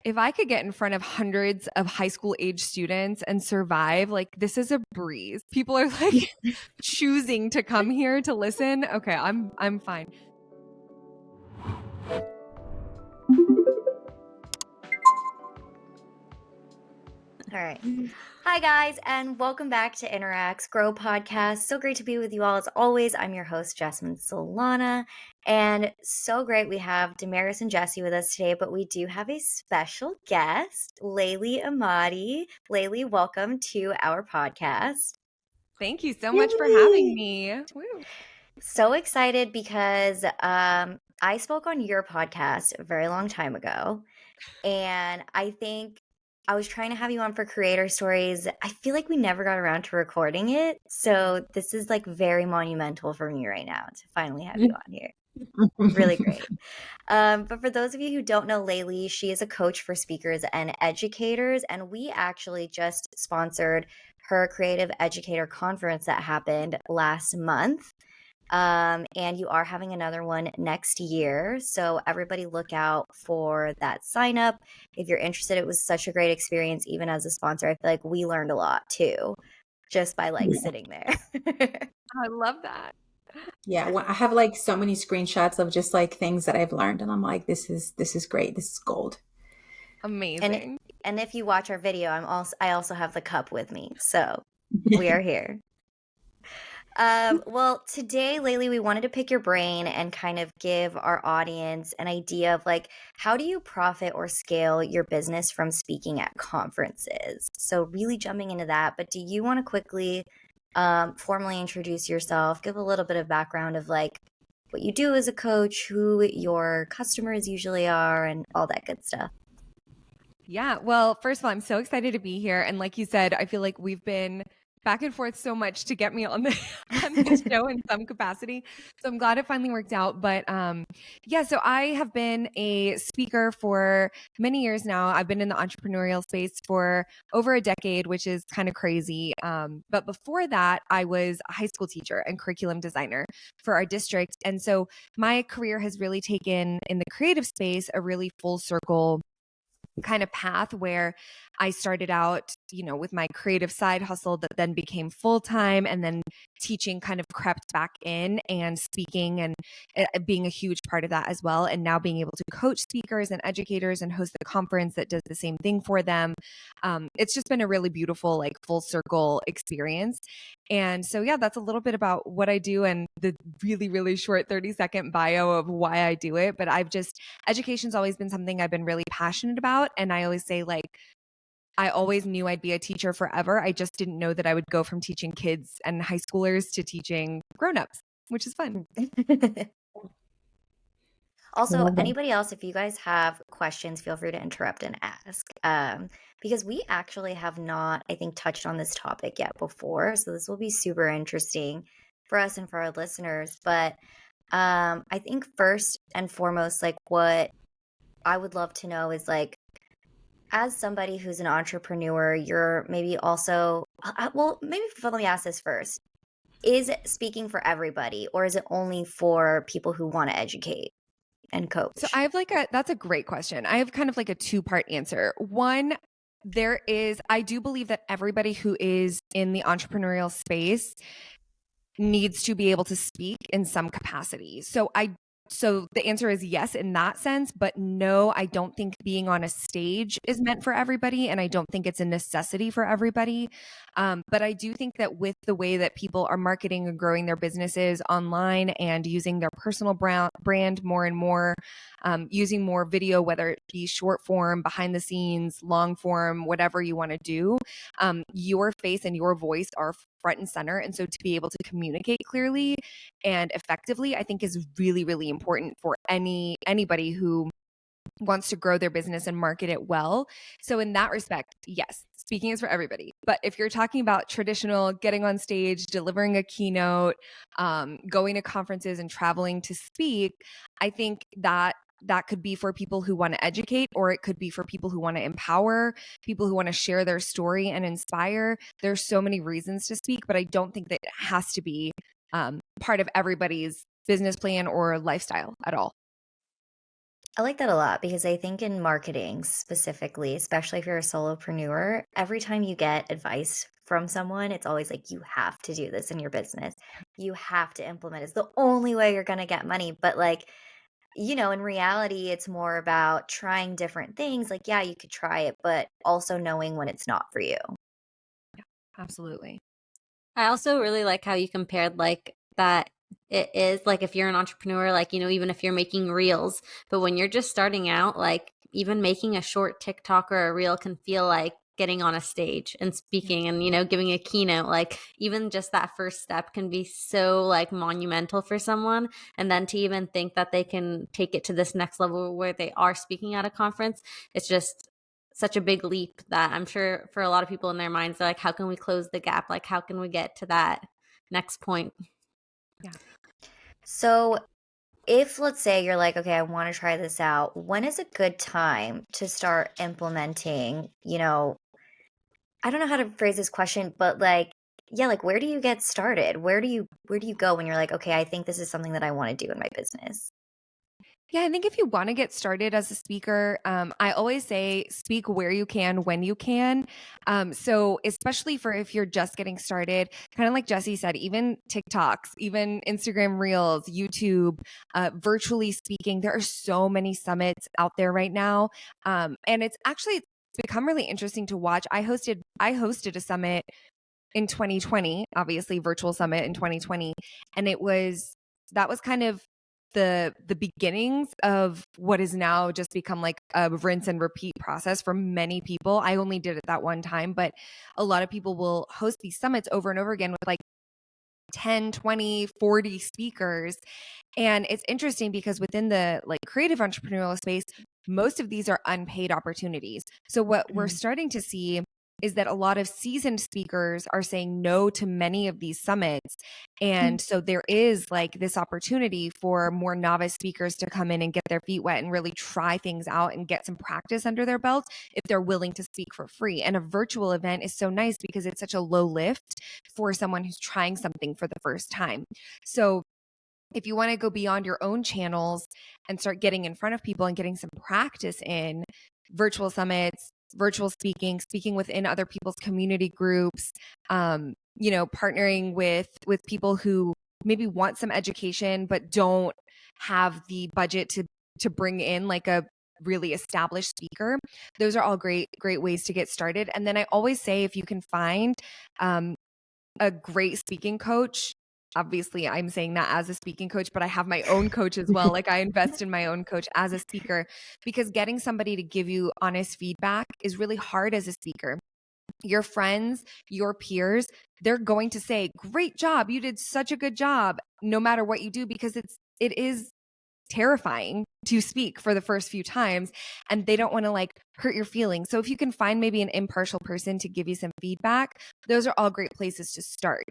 if I could get in front of hundreds of high school age students and survive, like this is a breeze. People are like choosing to come here to listen. Okay, I'm fine. All right. Hi, guys, and welcome back to Interacts Grow Podcast. So great to be with you all as always. I'm your host, Jasmine Solana, and so great we have Damaris and Jesse with us today, but we do have a special guest, Laylee Emadi. Laylee, welcome to our podcast. Thank you so much for having me. Woo. So excited because I spoke on your podcast a very long time ago, and I think I was trying to have you on for Creator Stories. I feel like we never got around to recording it. So this is like very monumental for me right now to finally have you on here. Really great. But for those of you who don't know Laylee, she is a coach for speakers and educators. And we actually just sponsored her Creative Educator Conference that happened last month. And you are having another one next year. So everybody look out for that sign up. If you're interested, it was such a great experience, even as a sponsor. I feel like we learned a lot too, just by like sitting there. I love that. Yeah, well, I have like so many screenshots of just like things that I've learned, and I'm like, this is great. This is gold. Amazing. And if you watch our video, I also have the cup with me. So we are here. Well, today, Laylee, we wanted to pick your brain and kind of give our audience an idea of like, how do you profit or scale your business from speaking at conferences? So really jumping into that, but do you want to quickly formally introduce yourself, give a little bit of background of like what you do as a coach, who your customers usually are, and all that good stuff? Yeah. Well, first of all, I'm so excited to be here. And like you said, I feel like we've been back and forth so much to get me on this show in some capacity. So I'm glad it finally worked out. But yeah, so I have been a speaker for many years now. I've been in the entrepreneurial space for over a decade, which is kind of crazy. But before that, I was a high school teacher and curriculum designer for our district. And so my career has really taken in the creative space a really full circle kind of path where I started out, with my creative side hustle that then became full-time, and then teaching kind of crept back in, and speaking and being a huge part of that as well. And now being able to coach speakers and educators and host a conference that does the same thing for them. It's just been a really beautiful, like full circle experience. And so, yeah, that's a little bit about what I do and the really, really short 30-second bio of why I do it. But education's always been something I've been really passionate about. And I always say, like, I always knew I'd be a teacher forever. I just didn't know that I would go from teaching kids and high schoolers to teaching grownups, which is fun. Also, anybody else, if you guys have questions, feel free to interrupt and ask. Because we actually have not, I think, touched on this topic yet before. So this will be super interesting for us and for our listeners. But I think first and foremost, like what I would love to know is like, as somebody who's an entrepreneur, you're maybe also, well, maybe let me ask this first. Is speaking for everybody, or is it only for people who want to educate and coach? So I have that's a great question. I have kind of like a two-part answer. One, I do believe that everybody who is in the entrepreneurial space needs to be able to speak in some capacity. So the answer is yes in that sense, but no, I don't think being on a stage is meant for everybody, and I don't think it's a necessity for everybody. But I do think that with the way that people are marketing and growing their businesses online and using their personal brand more and more, using more video, whether it be short form, behind the scenes, long form, whatever you want to do, your face and your voice are front and center. And so to be able to communicate clearly and effectively, I think is really, really important for anybody who wants to grow their business and market it well. So in that respect, yes, speaking is for everybody. But if you're talking about traditional, getting on stage, delivering a keynote, going to conferences and traveling to speak, I think that could be for people who want to educate, or it could be for people who want to empower, people who want to share their story and inspire. There's so many reasons to speak, but I don't think that it has to be part of everybody's business plan or lifestyle at all. I like that a lot because I think in marketing specifically, especially if you're a solopreneur, every time you get advice from someone, it's always like, you have to do this in your business. You have to implement it. It's the only way you're going to get money. But like, in reality, it's more about trying different things. Like, yeah, you could try it, but also knowing when it's not for you. Absolutely. I also really like how you compared like that it is like if you're an entrepreneur, like, even if you're making reels, but when you're just starting out, like even making a short TikTok or a reel can feel like getting on a stage and speaking and, giving a keynote. Like even just that first step can be so like monumental for someone. And then to even think that they can take it to this next level where they are speaking at a conference, it's just such a big leap that I'm sure for a lot of people in their minds, they're like, how can we close the gap? Like, how can we get to that next point? Yeah. So if let's say you're like, okay, I want to try this out, when is a good time to start implementing, I don't know how to phrase this question, but like, yeah, like where do you get started? Where do you go when you're like, okay, I think this is something that I want to do in my business? Yeah, I think if you want to get started as a speaker, I always say speak where you can, when you can. So, especially for if you're just getting started, kind of like Jesse said, even TikToks, even Instagram Reels, YouTube, virtually speaking, there are so many summits out there right now. And it's become really interesting to watch. I hosted a summit in 2020, obviously virtual summit in 2020, and that was kind of the beginnings of what is now just become like a rinse and repeat process for many people. I only did it that one time, but a lot of people will host these summits over and over again with like 10, 20, 40 speakers. And it's interesting because within the like creative entrepreneurial space, most of these are unpaid opportunities. So what we're starting to see is that a lot of seasoned speakers are saying no to many of these summits. And so there is like this opportunity for more novice speakers to come in and get their feet wet and really try things out and get some practice under their belt if they're willing to speak for free. And a virtual event is so nice because it's such a low lift for someone who's trying something for the first time. So if you want to go beyond your own channels and start getting in front of people and getting some practice in virtual summits, virtual speaking within other people's community groups, partnering with people who maybe want some education but don't have the budget to bring in like a really established speaker. Those are all great ways to get started. And then I always say if you can find a great speaking coach. Obviously, I'm saying that as a speaking coach, but I have my own coach as well. Like I invest in my own coach as a speaker because getting somebody to give you honest feedback is really hard as a speaker. Your friends, your peers, they're going to say, "Great job. You did such a good job," no matter what you do, because it is terrifying to speak for the first few times and they don't want to like hurt your feelings. So if you can find maybe an impartial person to give you some feedback, those are all great places to start.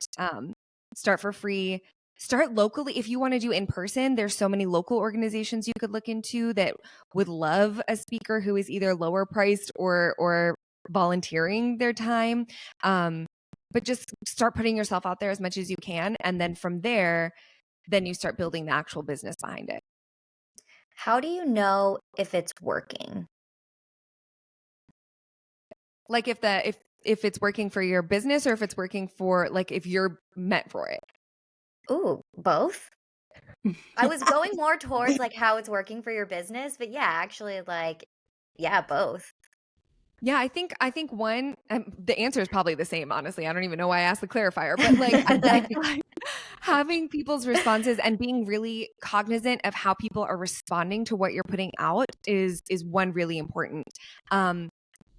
Start for free, start locally. If you want to do in person, there's so many local organizations you could look into that would love a speaker who is either lower priced or volunteering their time. But just start putting yourself out there as much as you can. And then from there, then you start building the actual business behind it. How do you know if it's working? Like if it's working for your business or if it's working for like if you're meant for it. Ooh, both? I was going more towards like how it's working for your business, but yeah, actually like yeah, both. Yeah, I think one, the answer is probably the same, honestly. I don't even know why I asked the clarifier, but like I feel like having people's responses and being really cognizant of how people are responding to what you're putting out is one really important.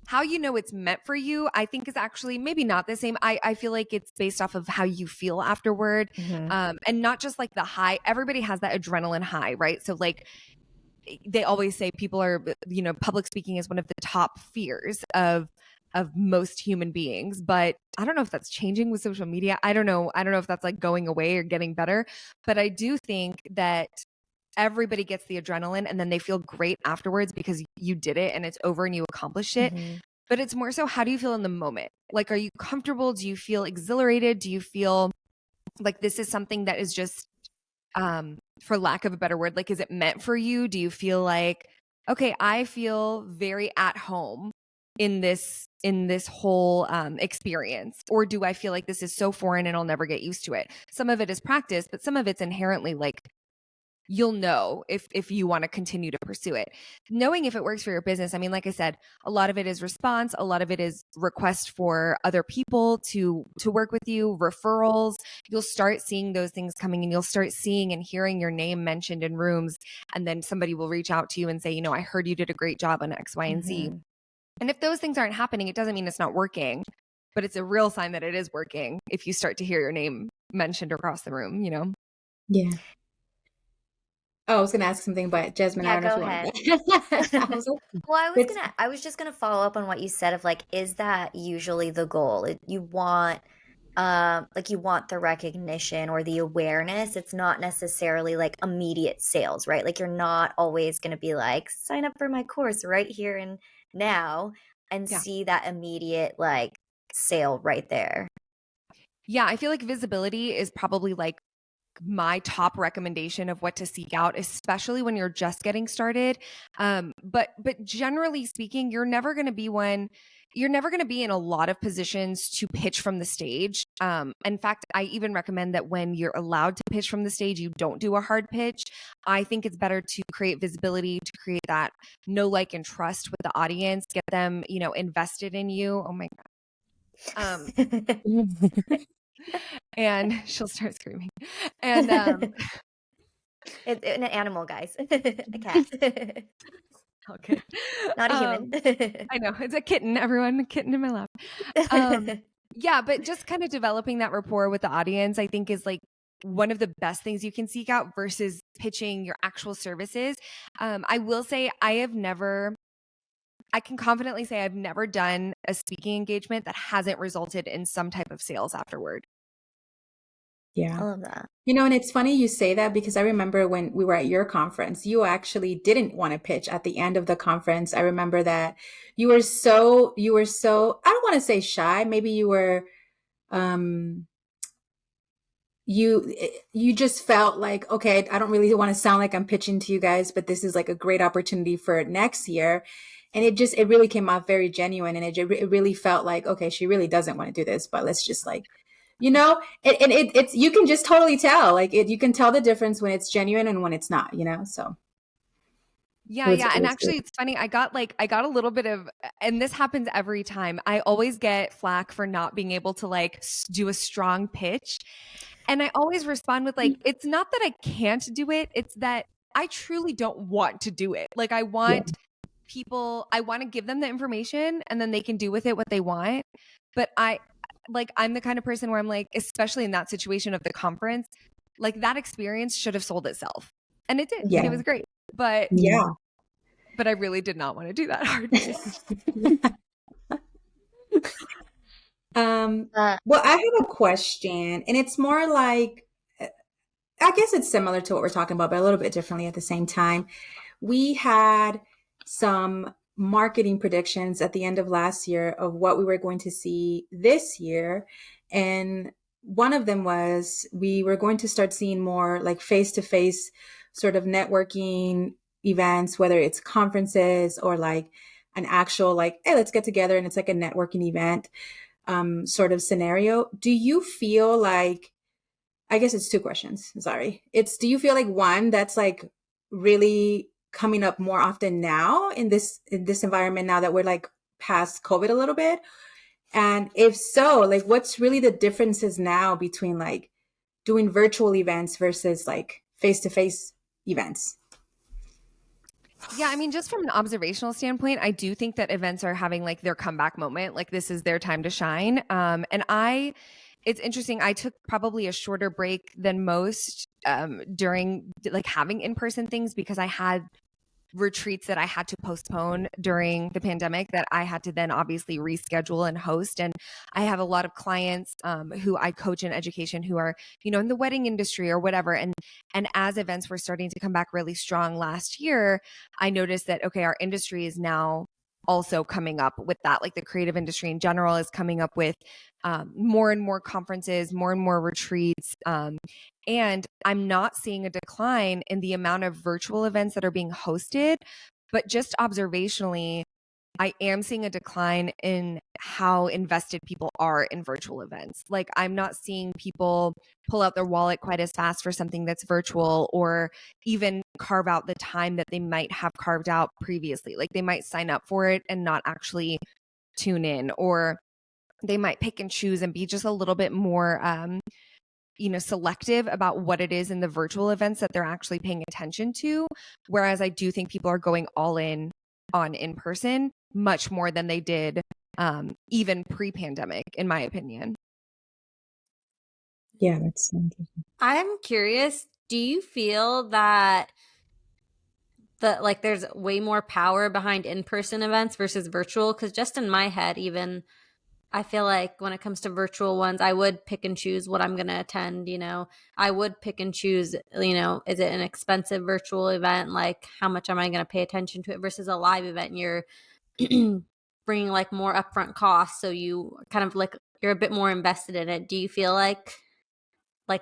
How you know it's meant for you, I think is actually maybe not the same. I feel like it's based off of how you feel afterward. And not just like the high. Everybody has that adrenaline high, right? So like they always say people are, public speaking is one of the top fears of most human beings, but I don't know if that's changing with social media. I don't know if that's like going away or getting better, but I do think that everybody gets the adrenaline and then they feel great afterwards because you did it and it's over and you accomplished it. But it's more so, how do you feel in the moment? Like, are you comfortable? Do you feel exhilarated? Do you feel like this is something that is just, for lack of a better word, like, is it meant for you? Do you feel like okay, I feel very at home in this whole experience, or do I feel like this is so foreign and I'll never get used to it? Some of it is practice, but some of it's inherently like you'll know if you want to continue to pursue it. Knowing if it works for your business. I mean, like I said, a lot of it is response, a lot of it is request for other people to work with you, referrals. You'll start seeing those things coming, and you'll start seeing and hearing your name mentioned in rooms, and then somebody will reach out to you and say, you know, I heard you did a great job on X, Y, and Z. Mhm. And if those things aren't happening, it doesn't mean it's not working, but it's a real sign that it is working if you start to hear your name mentioned across the room, you know? Yeah. Oh, I was gonna ask something, but Jasmine, I Yeah, don't know if go you want ahead. to. I was like, Well, it's I was just gonna follow up on what you said of like, is that usually the goal? You want like you want the recognition or the awareness. It's not necessarily like immediate sales, right? Like you're not always gonna be like, sign up for my course right here and now and Yeah. see that immediate like sale right there. Yeah, I feel like visibility is probably like my top recommendation of what to seek out, especially when you're just getting started. But generally speaking, you're never going to be in a lot of positions to pitch from the stage. In fact, I even recommend that when you're allowed to pitch from the stage, you don't do a hard pitch. I think it's better to create visibility, to create that know, like, and trust with the audience, get them, you know, invested in you. Oh my God. And she'll start screaming. And An animal, guys. A cat. okay. Not a human. I know it's a kitten, everyone, a kitten in my lap. Yeah, but just kind of developing that rapport with the audience, I think, is like one of the best things you can seek out versus pitching your actual services. I will say I can confidently say I've never done a speaking engagement that hasn't resulted in some type of sales afterward. I yeah. love that. You know, and it's funny you say that because I remember when we were at your conference, you actually didn't want to pitch at the end of the conference. I remember that you were so, I don't want to say shy. Maybe you were, um, you just felt like, okay, I don't really want to sound like I'm pitching to you guys, but this is like a great opportunity for next year. And it really came off very genuine. And it really felt like, okay, she really doesn't want to do this, but let's just like, you know, it's, you can just totally tell, like you can tell the difference when it's genuine and when it's not, you know? So Yeah, it yeah. And was good. actually it's funny. I got a little bit of, and this happens every time. I always get flack for not being able to like do a strong pitch. And I always respond with like, it's not that I can't do it. It's that I truly don't want to do it. Like I Yeah. want I want to give them the information and then they can do with it what they want. But I'm the kind of person where I'm like, especially in that situation of the conference, like that experience should have sold itself. And it did. And Yeah. it was great. But Yeah. I really did not want to do that hard pitch. Uh, Well, I have a question, and it's more like, I guess it's similar to what we're talking about, but a little bit differently at the same time. We had some marketing predictions at the end of last year of what we were going to see this year. And one of them was we were going to start seeing more like face-to-face sort of networking events, whether it's conferences or like an actual, like, hey, let's get together and it's like a networking event sort of scenario. Do you feel like, I guess it's two questions. Sorry. Do you feel like one that's like really coming up more often now in this environment now that we're like past COVID a little bit? And if so, like what's really the differences now between like doing virtual events versus like face-to-face events? Yeah, I mean, just from an observational standpoint, I do think that events are having like their comeback moment. Like this is their time to shine. It's interesting. I took probably a shorter break than most during like having in-person things because I had retreats that I had to postpone during the pandemic that I had to then obviously reschedule and host. And I have a lot of clients who I coach in education who are, you know, in the wedding industry or whatever. And as events were starting to come back really strong last year, I noticed that, okay, our industry is now also coming up with that. Like the creative industry in general is coming up with more and more conferences, more and more retreats. And I'm not seeing a decline in the amount of virtual events that are being hosted, But just observationally, I am seeing a decline in how invested people are in virtual events. Like, I'm not seeing people pull out their wallet quite as fast for something that's virtual, or even carve out the time that they might have carved out previously. Like, they might sign up for it and not actually tune in, or they might pick and choose and be just a little bit more selective about what it is in the virtual events that they're actually paying attention to. Whereas I do think people are going all in on in-person much more than they did even pre-pandemic, in my opinion. Yeah, that's interesting. I'm curious, do you feel that there's way more power behind in-person events versus virtual? Because just in my head, even I feel like when it comes to virtual ones, I would pick and choose what I'm going to attend. I would pick and choose, is it an expensive virtual event? Like, how much am I going to pay attention to it versus a live event? And you're bringing like more upfront costs. So you kind of like, you're a bit more invested in it. Do you feel like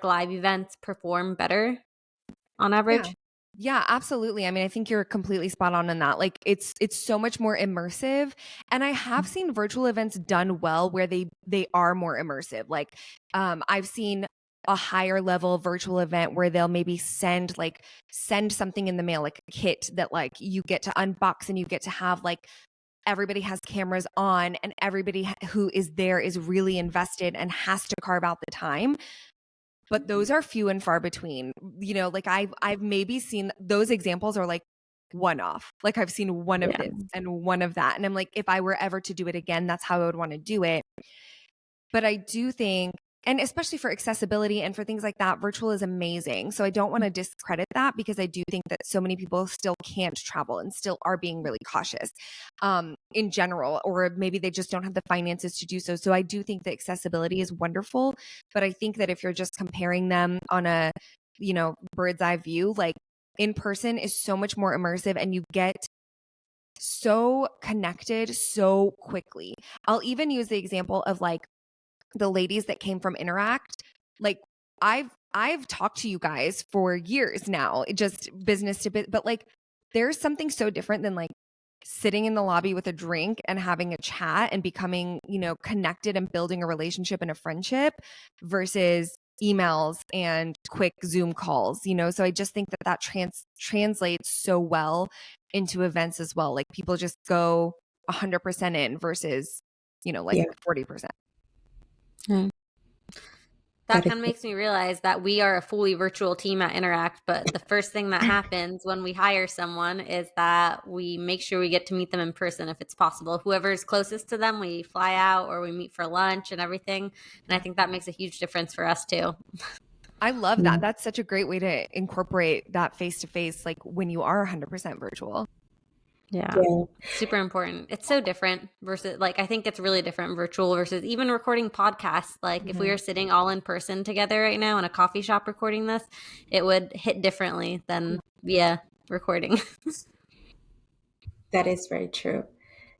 live events perform better on average? Yeah, absolutely. I mean, I think you're completely spot on in that. Like, it's so much more immersive, and I have seen virtual events done well where they are more immersive. Like, I've seen a higher level virtual event where they'll maybe send something in the mail, like a kit that like you get to unbox, and you get to have like everybody has cameras on, and everybody who is there is really invested and has to carve out the time. But those are few and far between. Like, I've maybe seen those examples are like one off. Like, I've seen one of this and one of that. And I'm like, if I were ever to do it again, that's how I would want to do it. But I do think, and especially for accessibility and for things like that, virtual is amazing. So I don't want to discredit that, because I do think that so many people still can't travel and still are being really cautious in general, or maybe they just don't have the finances to do so. So I do think that accessibility is wonderful. But I think that if you're just comparing them on a, bird's eye view, like, in person is so much more immersive, and you get so connected so quickly. I'll even use the example of like the ladies that came from Interact. Like, I've talked to you guys for years now, just business to business, but like, there's something so different than like sitting in the lobby with a drink and having a chat and becoming, connected and building a relationship and a friendship versus emails and quick Zoom calls, So I just think that translates so well into events as well. Like, people just go 100% in versus, 40%. That kind of makes me realize that we are a fully virtual team at Interact, but the first thing that happens when we hire someone is that we make sure we get to meet them in person if it's possible. Whoever is closest to them, we fly out or we meet for lunch and everything. And I think that makes a huge difference for us too. I love that. That's such a great way to incorporate that face-to-face, like when you are 100% virtual. Yeah. Super important. It's so different versus like, I think it's really different virtual versus even recording podcasts. Like if we were sitting all in person together right now in a coffee shop recording this, it would hit differently than via recording. That is very true.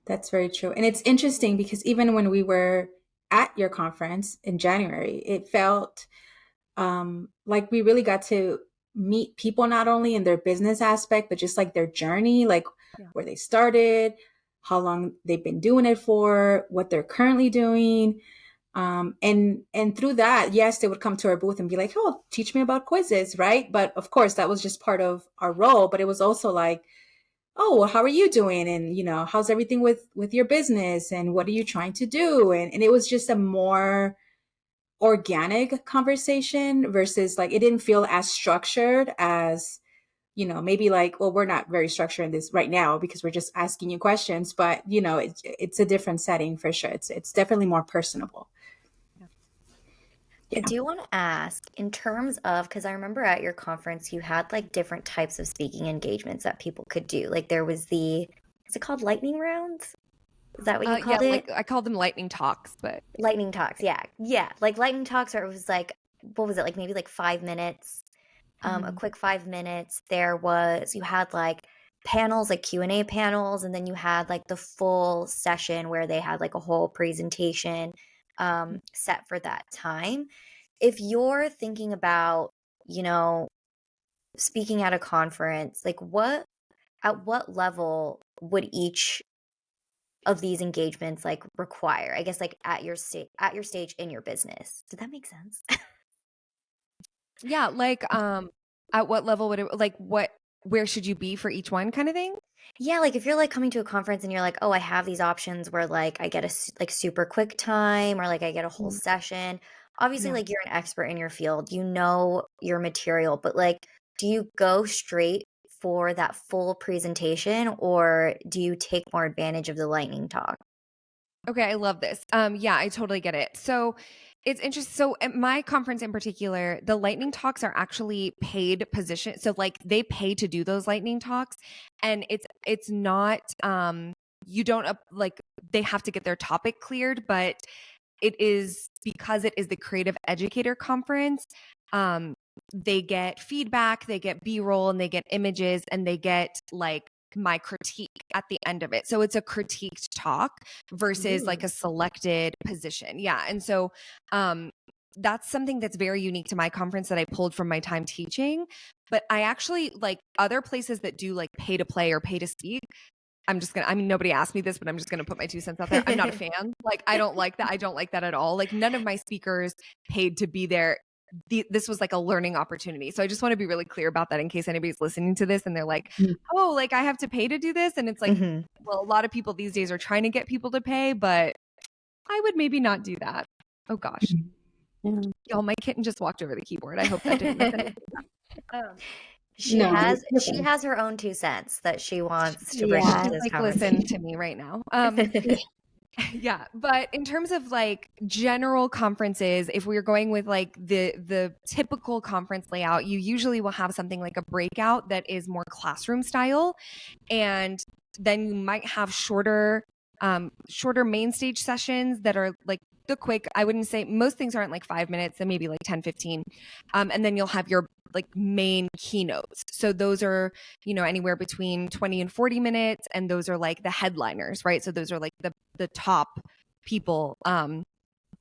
That's very true. And it's interesting because even when we were at your conference in January, it felt like we really got to meet people, not only in their business aspect, but just like their journey, like where they started, how long they've been doing it for, what they're currently doing. And through that, yes, they would come to our booth and be like, oh, teach me about quizzes, right? But of course, that was just part of our role. But it was also like, oh, well, how are you doing? And, how's everything with your business? And what are you trying to do? And it was just a more organic conversation versus like, it didn't feel as structured as, maybe like, well, we're not very structured in this right now because we're just asking you questions, but it's a different setting for sure. It's definitely more personable. I do want to ask in terms of, because I remember at your conference, you had like different types of speaking engagements that people could do. Like there was is it called lightning rounds? Is that what you called it? Like, I called them lightning talks, but lightning talks. Yeah. Yeah. Like lightning talks, or it was like, what was it? Like maybe like 5 minutes, a quick 5 minutes. You had like panels, like Q&A panels. And then you had like the full session where they had like a whole presentation set for that time. If you're thinking about, speaking at a conference, like at what level would each of these engagements like require? I guess like at your stage in your business. Did that make sense? Yeah, like at what level would it like where should you be for each one kind of thing? Yeah, like if you're like coming to a conference and you're like, "Oh, I have these options where like I get like super quick time or like I get a whole Mm. session." Obviously, Yeah. like you're an expert in your field, you know your material, but like do you go straight for that full presentation or do you take more advantage of the lightning talk? Okay, I love this. Yeah, I totally get it. So it's interesting. So at my conference in particular, the lightning talks are actually paid position. So like they pay to do those lightning talks, and it's not you don't like they have to get their topic cleared, but it is because it is the Creative Educator Conference. Um, they get feedback, they get B-roll, and they get images, and they get like my critique at the end of it. So it's a critiqued talk versus like a selected position. Yeah. And so that's something that's very unique to my conference that I pulled from my time teaching. But I actually like other places that do like pay to play or pay to speak. I mean, nobody asked me this, but I'm just going to put my 2 cents out there. I'm not a fan. Like, I don't like that. I don't like that at all. Like, none of my speakers paid to be there. This was like a learning opportunity. So I just want to be really clear about that in case anybody's listening to this and they're like, oh, like I have to pay to do this. And it's like, well, a lot of people these days are trying to get people to pay, but I would maybe not do that. Oh gosh. Yeah. Y'all, my kitten just walked over the keyboard. I hope that didn't miss anything. She No, has her own 2 cents that she wants to bring Yeah. into this Like, conversation. listen to me right now. Yeah, but in terms of like general conferences, if we're going with like the typical conference layout, you usually will have something like a breakout that is more classroom style, and then you might have shorter main stage sessions that are like the quick. I wouldn't say most things aren't like 5 minutes, and maybe like 10, 15. And then you'll have your like main keynotes. So those are, anywhere between 20 and 40 minutes. And those are like the headliners, right? So those are like the top people, and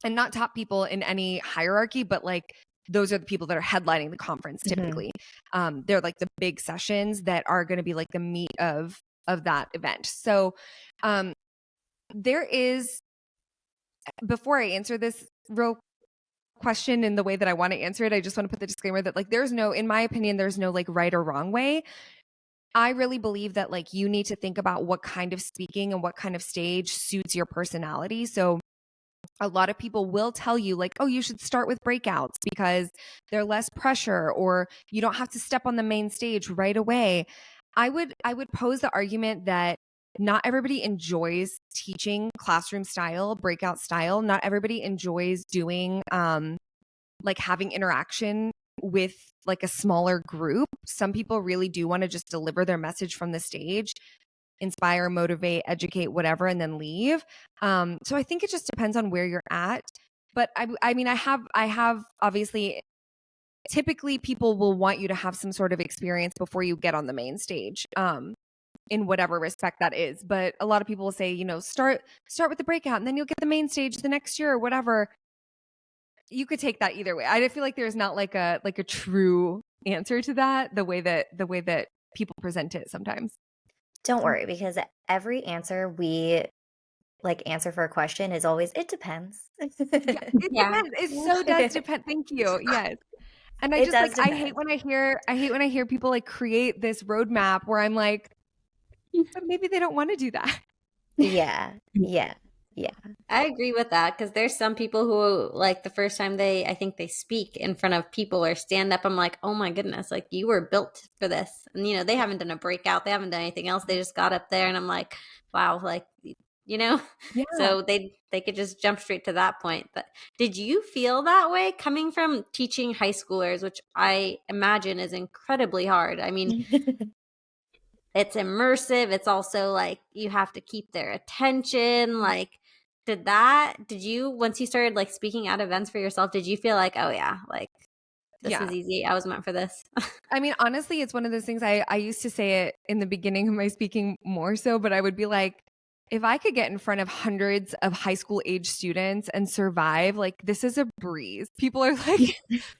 not top people in any hierarchy, but like those are the people that are headlining the conference typically. They're like the big sessions that are going to be like the meat of that event. So there is, before I answer this real question in the way that I want to answer it, I just want to put the disclaimer that like in my opinion, there's no like right or wrong way. I really believe that like you need to think about what kind of speaking and what kind of stage suits your personality. So a lot of people will tell you like, oh, you should start with breakouts because they're less pressure, or you don't have to step on the main stage right away. I would pose the argument that not everybody enjoys teaching classroom style, breakout style. Not everybody enjoys doing like having interaction with like a smaller group. Some people really do want to just deliver their message from the stage, inspire, motivate, educate, whatever, and then leave. So I think it just depends on where you're at. But I mean, I have obviously, typically people will want you to have some sort of experience before you get on the main stage. In whatever respect that is. But a lot of people will say, start with the breakout and then you'll get the main stage the next year or whatever. You could take that either way. I feel like there's not like a true answer to that, the way that people present it sometimes. Don't worry, because every answer we like answer for a question is always it depends. Yeah, it depends. It so does depend. Thank you. Yes. And I It just does like I depend. hate when I hear people like create this roadmap where I'm like, but maybe they don't want to do that. Yeah. I agree with that because there's some people who like the first time I think they speak in front of people or stand up, I'm like, oh my goodness, like you were built for this. And they haven't done a breakout, they haven't done anything else. They just got up there and I'm like, wow, like Yeah. so they could just jump straight to that point. But did you feel that way coming from teaching high schoolers, which I imagine is incredibly hard? I mean, it's immersive. It's also like you have to keep their attention. Like, did you, once you started like speaking at events for yourself, did you feel like, oh yeah, like this is easy. I was meant for this. I mean, honestly, it's one of those things I used to say it in the beginning of my speaking more so, but I would be like, if I could get in front of hundreds of high school age students and survive, like this is a breeze. People are like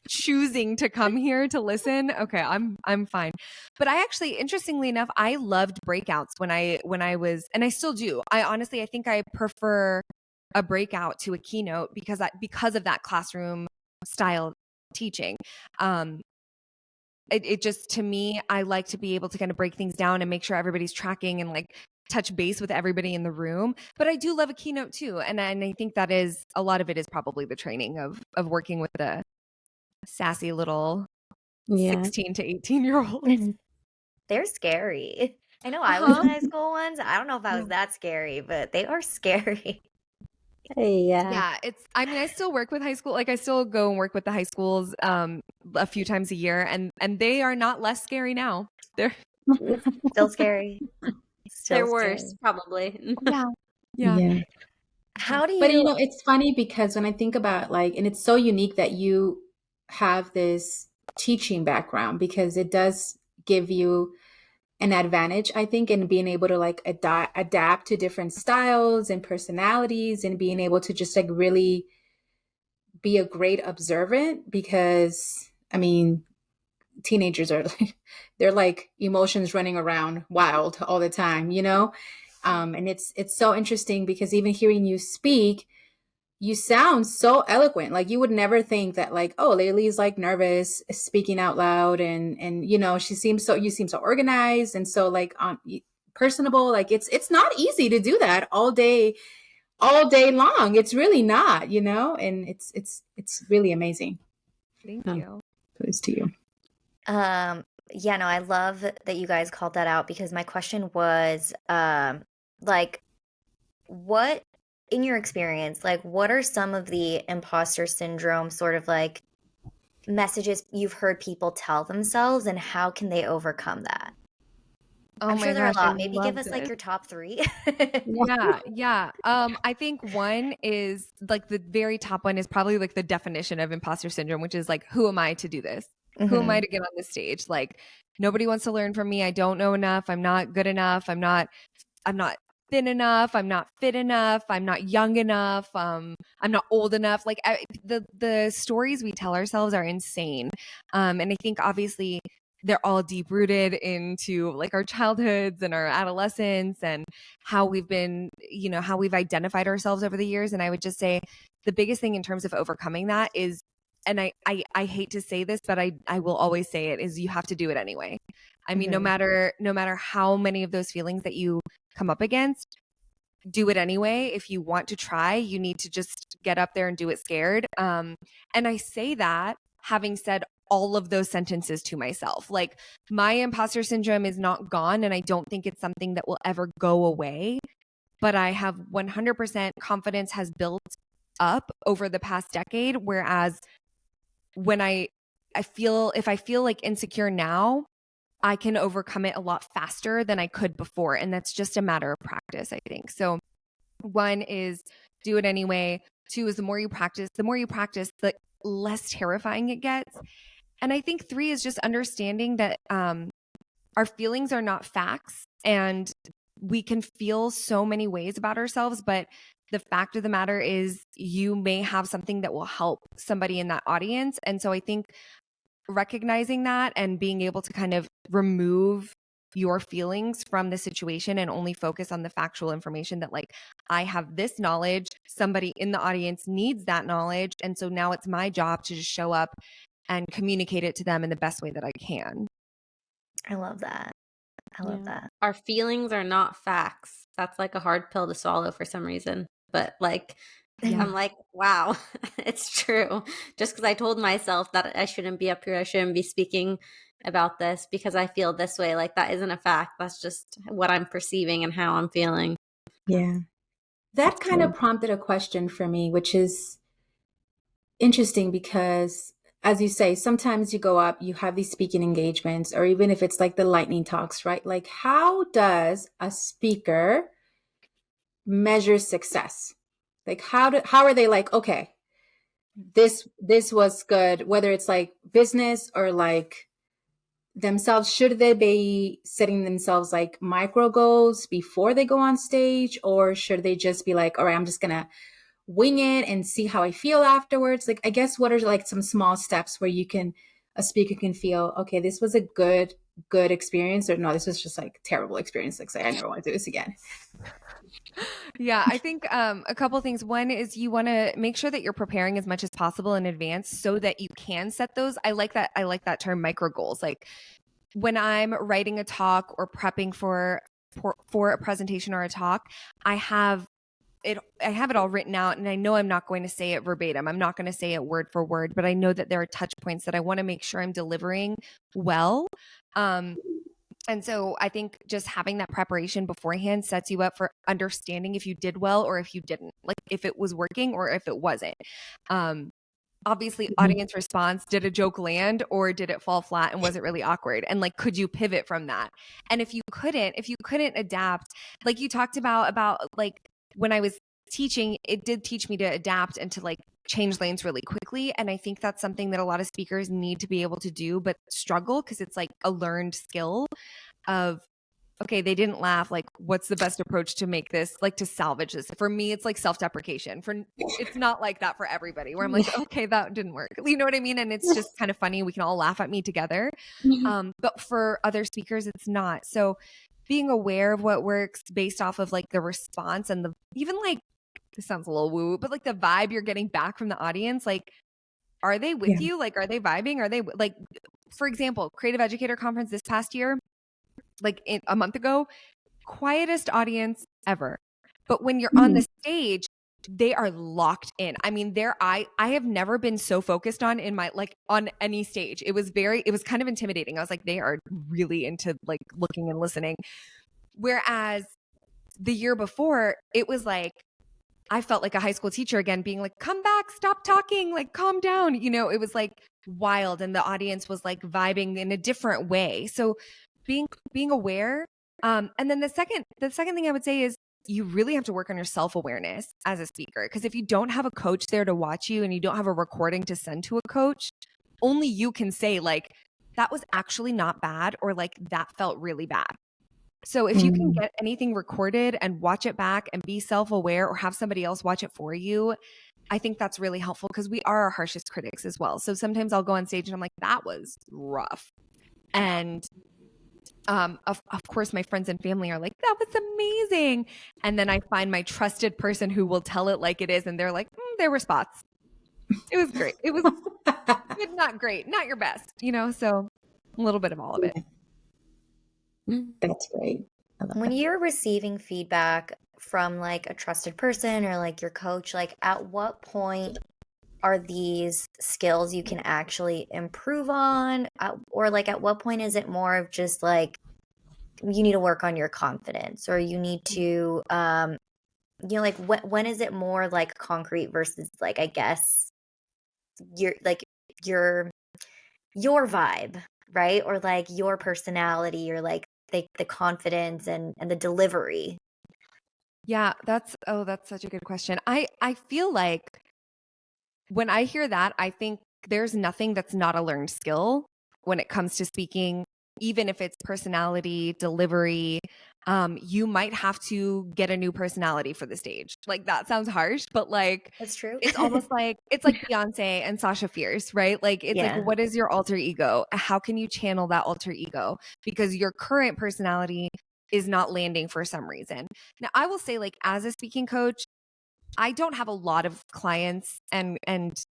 choosing to come here to listen. Okay, I'm fine. But I actually, interestingly enough, I loved breakouts when I was, and I still do. I think I prefer a breakout to a keynote because of that classroom style teaching. It just, to me, I like to be able to kind of break things down and make sure everybody's tracking and like touch base with everybody in the room. But I do love a keynote too. And I think that is, a lot of it is probably the training of working with the sassy little 16 to 18-year-olds. They're scary. I know I was in high school once. I don't know if I was that scary, but they are scary. Yeah, I still work with high school. Like I still go and work with the high schools a few times a year, and they are not less scary now. They're still scary. They're worse, probably. Yeah. How do you? But it's funny because when I think about and it's so unique that you have this teaching background, because it does give you an advantage, I think, in being able to adapt to different styles and personalities, and being able to just really be a great observant, because teenagers are they're like emotions running around wild all the time, and it's so interesting because even hearing you speak, you sound so eloquent. Like you would never think that Laylee's nervous speaking out loud, and you seem so organized and so personable. Like it's not easy to do that all day long. It's really not, and it's really amazing. Thank you. Kudos to you. Yeah, no, I love that you guys called that out, because my question was what, in your experience, what are some of the imposter syndrome sort of messages you've heard people tell themselves, and how can they overcome that? I'm sure there are a lot. Maybe give us your top 3. Yeah. I think one is the very top one is probably the definition of imposter syndrome, which is who am I to do this? Who am I to get on this stage? Nobody wants to learn from me. I don't know enough. I'm not good enough. I'm not thin enough. I'm not fit enough. I'm not young enough. I'm not old enough. The stories we tell ourselves are insane. And I think obviously they're all deep rooted into our childhoods and our adolescence, and how we've been, how we've identified ourselves over the years. And I would just say the biggest thing in terms of overcoming that is, and I hate to say this, but I will always say it, is you have to do it anyway. I mean, no matter how many of those feelings that you come up against, do it anyway. If you want to try, you need to just get up there and do it scared. And I say that having said all of those sentences to myself. My imposter syndrome is not gone, and I don't think it's something that will ever go away. But I have 100% confidence has built up over the past decade, whereas when if I feel insecure now, I can overcome it a lot faster than I could before. And that's just a matter of practice, I think. So 1 is do it anyway. 2 is the more you practice, the less terrifying it gets. And I think 3 is just understanding that our feelings are not facts, and we can feel so many ways about ourselves, but the fact of the matter is you may have something that will help somebody in that audience. And so I think recognizing that and being able to kind of remove your feelings from the situation and only focus on the factual information that I have this knowledge, somebody in the audience needs that knowledge. And so now it's my job to just show up and communicate it to them in the best way that I can. I love that. I love that. Our feelings are not facts. That's a hard pill to swallow for some reason. But I'm wow, it's true. Just because I told myself that I shouldn't be up here, I shouldn't be speaking about this because I feel this way. That isn't a fact. That's just what I'm perceiving and how I'm feeling. Yeah. That kind of prompted a question for me, which is interesting because, as you say, sometimes you go up, you have these speaking engagements, or even if it's the lightning talks, right? How does a speaker measure success? How are they okay, this was good, whether it's business or themselves? Should they be setting themselves like micro goals before they go on stage, or should they just be like, all right, I'm just gonna wing it and see how I feel afterwards? Like, I guess what are like some small steps where a speaker can feel, okay, this was a good experience, or no, this was just like terrible experience. Like, say, I never want to do this again. Yeah, I think a couple things. One is you want to make sure that you're preparing as much as possible in advance so that you can set those. I like that term, micro goals. Like when I'm writing a talk or prepping for a presentation or a talk, I have it all written out, and I know I'm not going to say it verbatim. I'm not going to say it word for word, but I know that there are touch points that I want to make sure I'm delivering well. And so I think just having that preparation beforehand sets you up for understanding if you did well or if you didn't, like if it was working or if it wasn't. Obviously, audience response, did a joke land or did it fall flat and was it really awkward? And like, could you pivot from that? And if you couldn't adapt, like you talked about like when I was teaching, it did teach me to adapt and to like change lanes really quickly. And I think that's something that a lot of speakers need to be able to do, but struggle because it's like a learned skill of, okay, they didn't laugh. Like, what's the best approach to make this, like to salvage this? For me, it's like self-deprecation. It's not like that for everybody where I'm like, okay, that didn't work. You know what I mean? And it's just kind of funny. We can all laugh at me together. But for other speakers, it's not. So being aware of what works based off of like the response and even like, this sounds a little woo, but like the vibe you're getting back from the audience, like, are they with you? Like, are they vibing? Are they like, for example, Creative Educator Conference this past year, like a month ago, quietest audience ever. But when you're on the stage, they are locked in. I mean, I have never been so focused on in my, like on any stage. It was kind of intimidating. I was like, they are really into like looking and listening. Whereas the year before, it was like, I felt like a high school teacher again, being like, come back, stop talking, like calm down. You know, it was like wild. And the audience was like vibing in a different way. So being aware. And then the second thing I would say is you really have to work on your self-awareness as a speaker. Because if you don't have a coach there to watch you and you don't have a recording to send to a coach, only you can say like, that was actually not bad, or like that felt really bad. So if you can get anything recorded and watch it back and be self-aware, or have somebody else watch it for you, I think that's really helpful because we are our harshest critics as well. So sometimes I'll go on stage and I'm like, that was rough. And of course, my friends and family are like, that was amazing. And then I find my trusted person who will tell it like it is. And they're like, there were spots. It was great. It was good, not great, not your best, you know? So a little bit of all of it. That's great. When you're receiving feedback from like a trusted person or like your coach, like at what point are these skills you can actually improve on? Or like at what point is it more of just like you need to work on your confidence, or you need to, you know, like when is it more like concrete versus like, I guess your vibe, right? Or like your personality, or like the confidence and the delivery. Yeah, that's such a good question. I feel like when I hear that, I think there's nothing that's not a learned skill when it comes to speaking, even if it's personality, delivery. You might have to get a new personality for the stage. Like that sounds harsh, but like That's true. it's almost like it's like Beyonce and Sasha Fierce, right? Like it's like, what is your alter ego? How can you channel that alter ego? Because your current personality is not landing for some reason. Now, I will say, like, as a speaking coach, I don't have a lot of clients and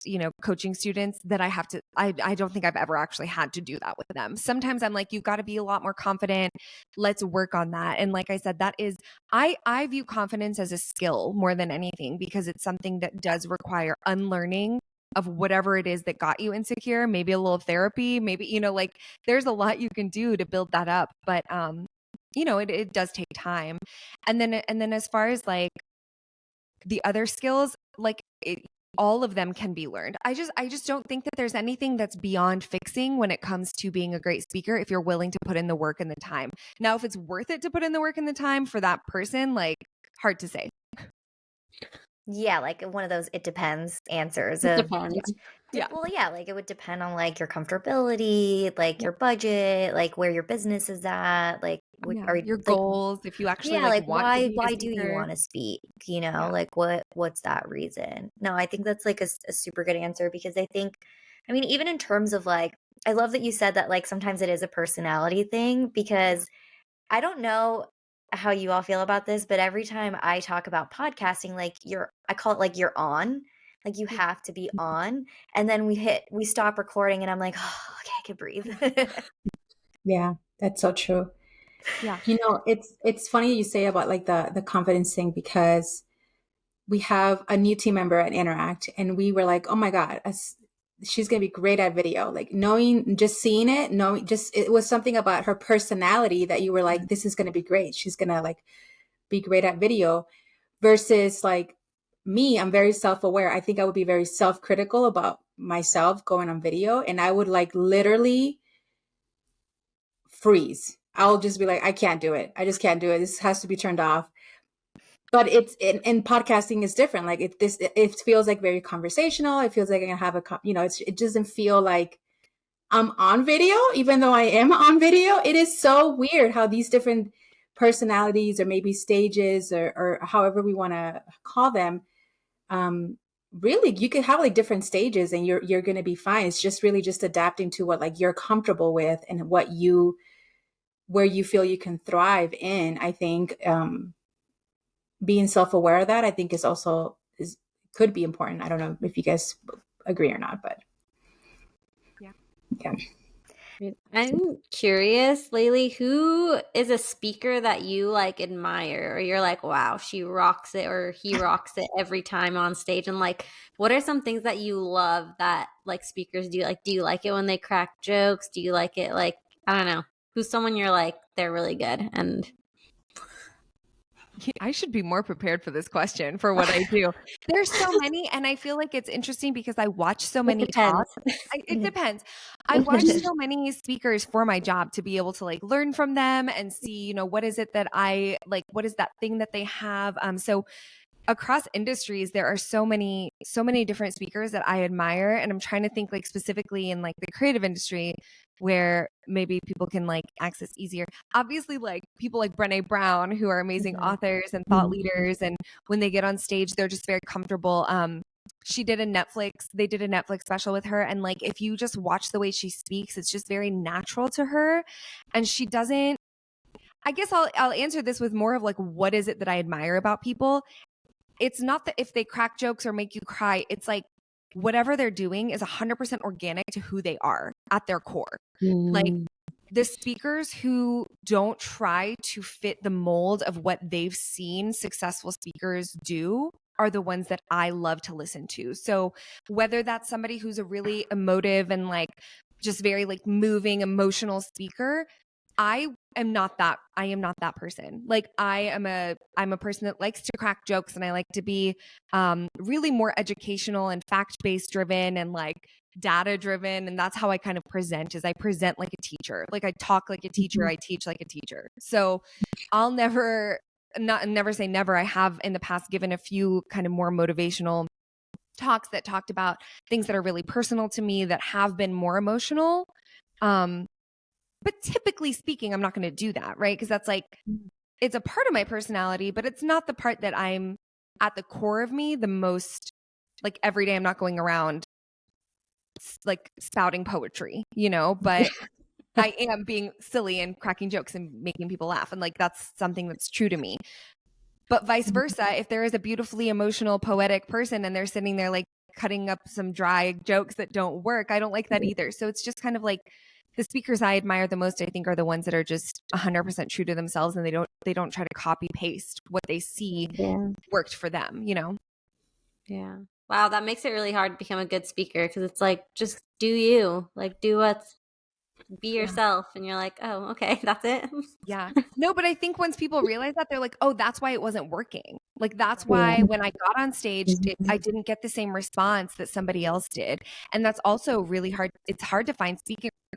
you know, coaching students that I have to, I don't think I've ever actually had to do that with them. Sometimes I'm like, you've got to be a lot more confident. Let's work on that. And like I said, that is, I view confidence as a skill more than anything, because it's something that does require unlearning of whatever it is that got you insecure, maybe a little therapy, maybe, you know, like there's a lot you can do to build that up. But, you know, it does take time. And then as far as like, the other skills, like all of them can be learned. I just don't think that there's anything that's beyond fixing when it comes to being a great speaker, if you're willing to put in the work and the time. Now, if it's worth it to put in the work and the time for that person, like hard to say. Yeah, like one of those it depends answers It of depends. Yeah. well, yeah, like it would depend on like your comfortability, like your budget, like where your business is at, like what Yeah. are Your like goals, if you actually yeah, like like want to be a why do you speaker. want to speak? You know, Yeah. like what's that reason? No, I think that's like a super good answer because I think I mean even in terms of like I love that you said that like sometimes it is a personality thing because I don't know how you all feel about this, but every time I talk about podcasting, like I call it like you're on, like you Yeah. have to be on. And then we stop recording and I'm like, oh, okay, I can breathe. Yeah, that's so true. Yeah. You know, it's funny you say about like the confidence thing because we have a new team member at Interact and we were like, oh my God, she's going to be great at video. Like knowing, just seeing it, knowing just, it was something about her personality that you were like, this is going to be great. She's going to like be great at video versus like me, I'm very self-aware. I think I would be very self-critical about myself going on video and I would like literally freeze. I'll just be like, I can't do it. I just can't do it. This has to be turned off. But it's in podcasting is different. Like it feels like very conversational. It feels like I can have it doesn't feel like I'm on video, even though I am on video. It is so weird how these different personalities or maybe stages or however we want to call them, really you could have like different stages and you're going to be fine. It's just really just adapting to what like you're comfortable with and where you feel you can thrive in. I think being self-aware of that, I think could be important. I don't know if you guys agree or not, but Yeah. yeah. I'm curious, Laylee, who is a speaker that you like admire or you're like, wow, she rocks it or he rocks it every time on stage? And like, what are some things that you love that like speakers do? Like, do you like it when they crack jokes? Do you like it like, I don't know, who's someone you're like, they're really good? And I should be more prepared for this question for what I do. There's so many, and I feel like it's interesting because I watch so it many depends. talks. It depends. I watch so many speakers for my job to be able to like learn from them and see, what is it that I like, what is that thing that they have. So across industries, there are so many different speakers that I admire. And I'm trying to think like specifically in like the creative industry where maybe people can like access easier. Obviously, like people like Brené Brown, who are amazing authors and thought leaders. And when they get on stage, they're just very comfortable. They did a Netflix special with her. And like, if you just watch the way she speaks, it's just very natural to her. And she doesn't, I guess I'll answer this with more of like, what is it that I admire about people? It's not that if they crack jokes or make you cry, it's like whatever they're doing is 100% organic to who they are at their core. Like the speakers who don't try to fit the mold of what they've seen successful speakers do are the ones that I love to listen to. So whether that's somebody who's a really emotive and like just very like moving emotional speaker, I am not that person. Like I'm a person that likes to crack jokes and I like to be really more educational and fact-based driven and like data driven, and that's how I kind of present. Is I present like a teacher. Like I talk like a teacher, I teach like a teacher. So I'll never say never. I have in the past given a few kind of more motivational talks that talked about things that are really personal to me that have been more emotional. But typically speaking, I'm not going to do that, right? Because that's like, it's a part of my personality, but it's not the part that I'm at the core of me the most. Like every day I'm not going around like spouting poetry, but I am being silly and cracking jokes and making people laugh. And like, that's something that's true to me. But vice versa, if there is a beautifully emotional, poetic person and they're sitting there like cutting up some dry jokes that don't work, I don't like that either. So it's just kind of like, the speakers I admire the most, I think, are the ones that are just 100% true to themselves and they don't try to copy paste what they see worked for them, Yeah. Wow, that makes it really hard to become a good speaker because it's like, just do you. Like, be yourself. And you're like, oh, okay, that's it. Yeah. No, but I think once people realize that, they're like, oh, that's why it wasn't working. Like, that's why when I got on stage, I didn't get the same response that somebody else did. And that's also really hard. It's hard to find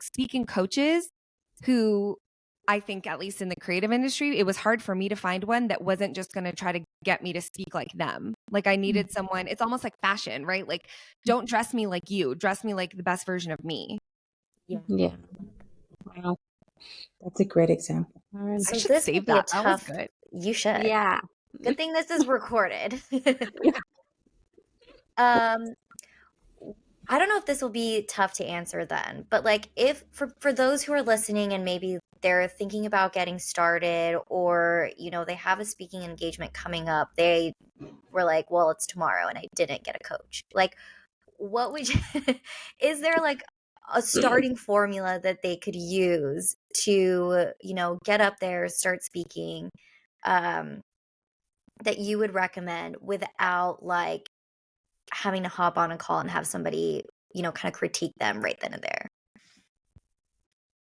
speaking coaches who I think at least in the creative industry, it was hard for me to find one that wasn't just going to try to get me to speak like them. Like I needed someone, it's almost like fashion, right? Like don't dress me like you, dress me like the best version of me. Yeah. Wow. That's a great example. I So should this save would be a that. That was tough. good. You should. Yeah. Good thing this is recorded. I don't know if this will be tough to answer then, but like if for those who are listening and maybe they're thinking about getting started or they have a speaking engagement coming up, they were like, well, it's tomorrow and I didn't get a coach. Like what would you is there like a starting formula that they could use to, get up there, start speaking, that you would recommend without like having to hop on a call and have somebody, kind of critique them right then and there?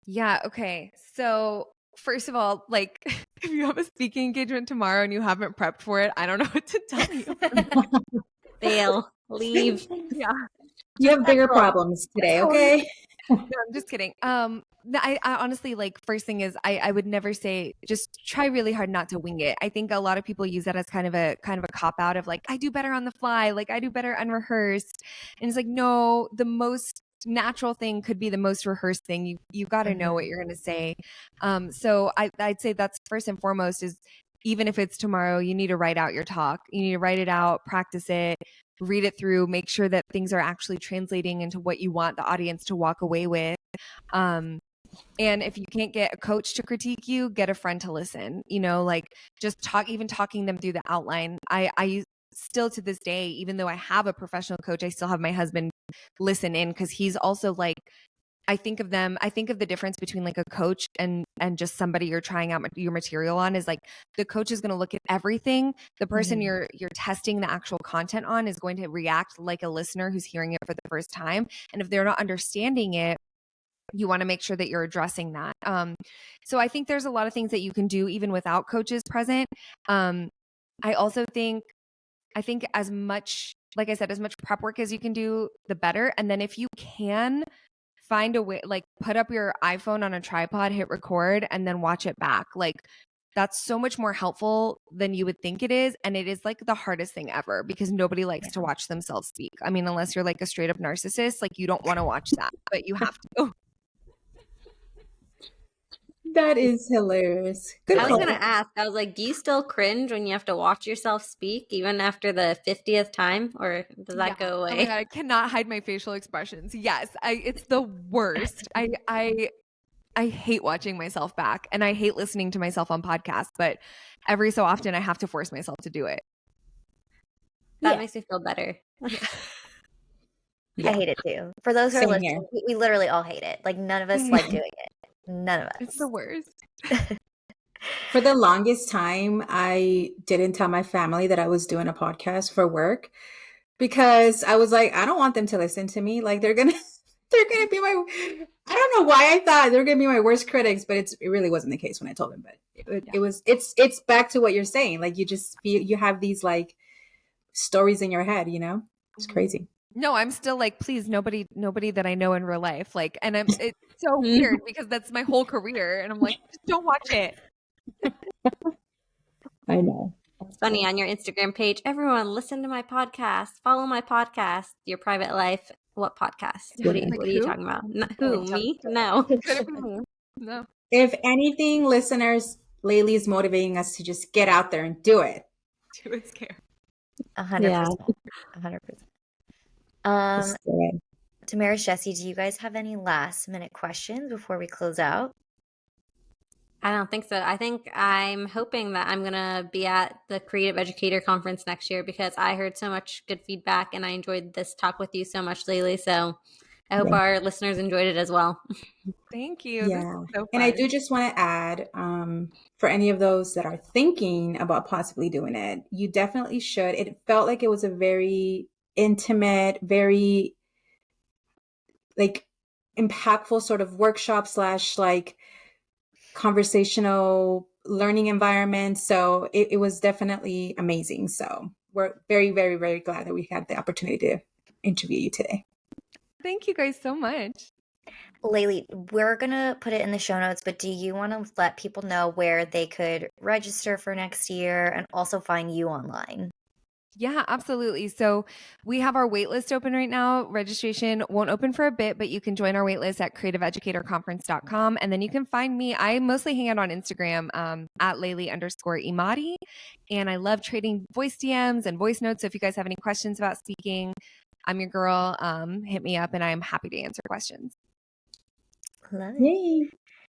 Yeah. Okay. So first of all, like if you have a speaking engagement tomorrow and you haven't prepped for it, I don't know what to tell you. Fail. Leave. Yeah. You have bigger problems today, okay? No, I'm just kidding. I honestly like first thing is I would never say just try really hard not to wing it. I think a lot of people use that as kind of a cop out of like I do better on the fly, like I do better unrehearsed. And it's like no, the most natural thing could be the most rehearsed thing. You got to know what you're going to say. So I'd say that's first and foremost is even if it's tomorrow, you need to write out your talk. You need to write it out, practice it, read it through, make sure that things are actually translating into what you want the audience to walk away with. And if you can't get a coach to critique you, get a friend to listen, like just even talking them through the outline. I still to this day, even though I have a professional coach, I still have my husband listen in because he's also like, I think of the difference between like a coach and just somebody you're trying out your material on is like the coach is going to look at everything. The person you're testing the actual content on is going to react like a listener who's hearing it for the first time. And if they're not understanding it, you want to make sure that you're addressing that. So I think there's a lot of things that you can do even without coaches present. I also think as much, like I said, as much prep work as you can do, the better. And then if you can find a way, like put up your iPhone on a tripod, hit record, and then watch it back. Like that's so much more helpful than you would think it is. And it is like the hardest thing ever because nobody likes to watch themselves speak. I mean, unless you're like a straight up narcissist, like you don't want to watch that, but you have to. That is hilarious. Good I was call. going to ask, I was like, do you still cringe when you have to watch yourself speak even after the 50th time, or does that go Oh my away? God, I cannot hide my facial expressions. Yes, it's the worst. I hate watching myself back and I hate listening to myself on podcasts, but every so often I have to force myself to do it. That makes me feel better. I hate it too. For those who are Same listening, we literally all hate it. Like none of us like doing it. None of us. It's the worst. For the longest time, I didn't tell my family that I was doing a podcast for work because I was like, I don't want them to listen to me. Like they're gonna be my. I don't know why I thought they're gonna be my worst critics, but it really wasn't the case when I told them. But it's back to what you're saying. Like you just feel you have these like stories in your head. It's crazy. No, I'm still like, please, nobody that I know in real life. Like, and it's so weird because that's my whole career. And I'm like, just don't watch it. I know. It's funny on your Instagram page, everyone listen to my podcast, follow my podcast, your private life. What podcast? What are you talking about? Who? Me? No. Could it be me? No. If anything, listeners, Laylee is motivating us to just get out there and do it. Do it scared. 100%. 100%. Just do it. Damaris, Jesse, do you guys have any last minute questions before we close out? I don't think so. I think I'm hoping that I'm going to be at the Creative Educator Conference next year because I heard so much good feedback and I enjoyed this talk with you so much, Laylee. So I hope our listeners enjoyed it as well. Thank you. Yeah. This is so fun. And I do just want to add, for any of those that are thinking about possibly doing it, you definitely should. It felt like it was a very intimate, very like impactful sort of workshop / like conversational learning environment. So it was definitely amazing. So we're very, very, very glad that we had the opportunity to interview you today. Thank you guys so much. Laylee, we're going to put it in the show notes, but do you want to let people know where they could register for next year and also find you online? Yeah, absolutely. So we have our waitlist open right now. Registration won't open for a bit, but you can join our waitlist at creativeeducatorconference.com. And then you can find me. I mostly hang out on Instagram at Laylee_Emadi. And I love trading voice DMs and voice notes. So if you guys have any questions about speaking, I'm your girl. Hit me up and I'm happy to answer questions. Love it. Yay.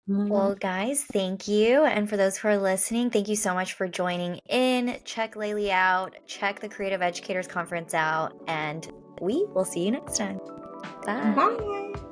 Well, guys, thank you. And for those who are listening, thank you so much for joining in. Check Laylee out, check the Creative Educators Conference out, and we will see you next time. Bye. Bye.